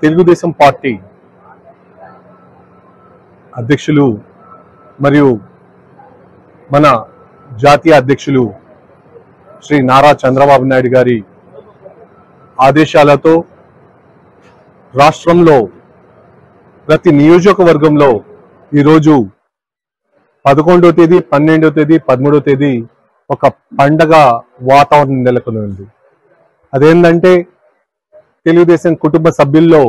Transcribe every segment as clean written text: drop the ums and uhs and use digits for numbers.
Telugu Desam party అధ్యక్షులు మరియు మన జాతీయ అధ్యక్షులు శ్రీ నారా చంద్రబాబు నాయుడు గారి ఆదేశాలతో రాష్ట్రంలో ప్రతి నియోజకవర్గంలో ఈరోజు 11వ తేదీ 12వ తేదీ 13వ తేదీ ఒక పండగ వాతావరణం నెలకొని ఉంది. అదేంటంటే తెలుగుదేశం కుటుంబ సభ్యుల్లో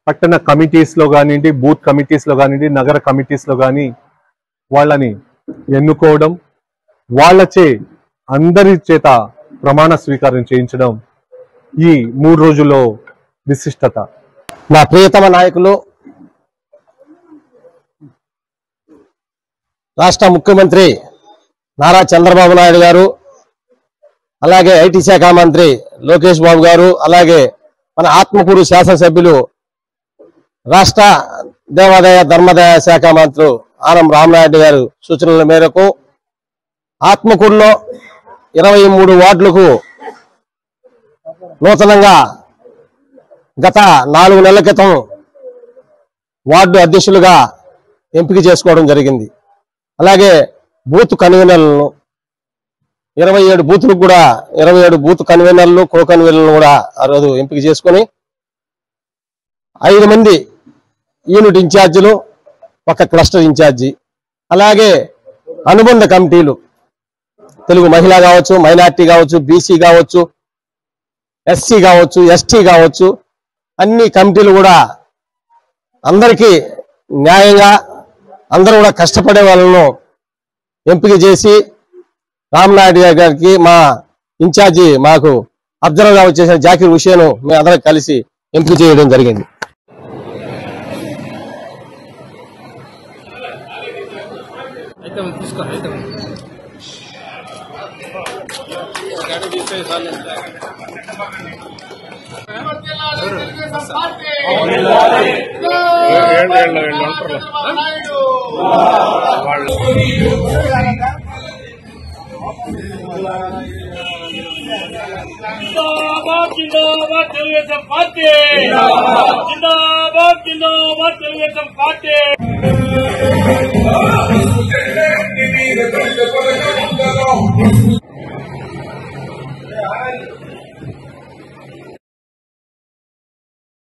పట్టణ కమిటీస్ లో కానివ్వండి, బూత్ కమిటీస్ లో కానివ్వండి, నగర కమిటీస్ లో కానీ వాళ్ళని ఎన్నుకోవడం, వాళ్ళచే అందరి చేత ప్రమాణ స్వీకారం చేయించడం ఈ 3 రోజుల్లో విశిష్టత. నా ప్రియతమ నాయకులు రాష్ట్ర ముఖ్యమంత్రి నారా చంద్రబాబు నాయుడు గారు, అలాగే ఐటీ శాఖ మంత్రి లోకేష్ బాబు గారు, అలాగే మన ఆత్మకూరు శాసనసభ్యులు రాష్ట్ర దేవాదాయ ధర్మాదాయ శాఖ మంత్రులు ఆనం రామనాయుడు గారు సూచనల మేరకు ఆత్మకూరులో 23 వార్డులకు నూతనంగా గత 4 నెలల క్రితం వార్డు అధ్యక్షులుగా ఎంపిక చేసుకోవడం జరిగింది. అలాగే బూత్ కన్వీనర్లను 27 బూతులకు కూడా 27 బూత్ కన్వీనర్లు, కో కన్వీనర్లను కూడా ఆ రోజు ఎంపిక చేసుకుని 5 మంది యూనిట్ ఇన్ఛార్జీలు, ఒక క్లస్టర్ ఇన్ఛార్జి, అలాగే అనుబంధ కమిటీలు తెలుగు మహిళ కావచ్చు, మైనార్టీ కావచ్చు, బీసీ కావచ్చు, ఎస్సీ కావచ్చు, ఎస్టీ కావచ్చు, అన్ని కమిటీలు కూడా అందరికీ న్యాయంగా అందరూ కూడా కష్టపడే వాళ్ళను ఎంపిక చేసి రామనాయుడు గారికి మా ఇన్ఛార్జి మాకు అబ్జర్వర్ గా వచ్చేసిన జాకీర్ హుసేన్ మేము అందరం కలిసి ఎంపిక చేయడం జరిగింది. जिंदाबाद తెలుగుదేశం పార్టీ, जिंदाबाद తెలుగుదేశం పార్టీ.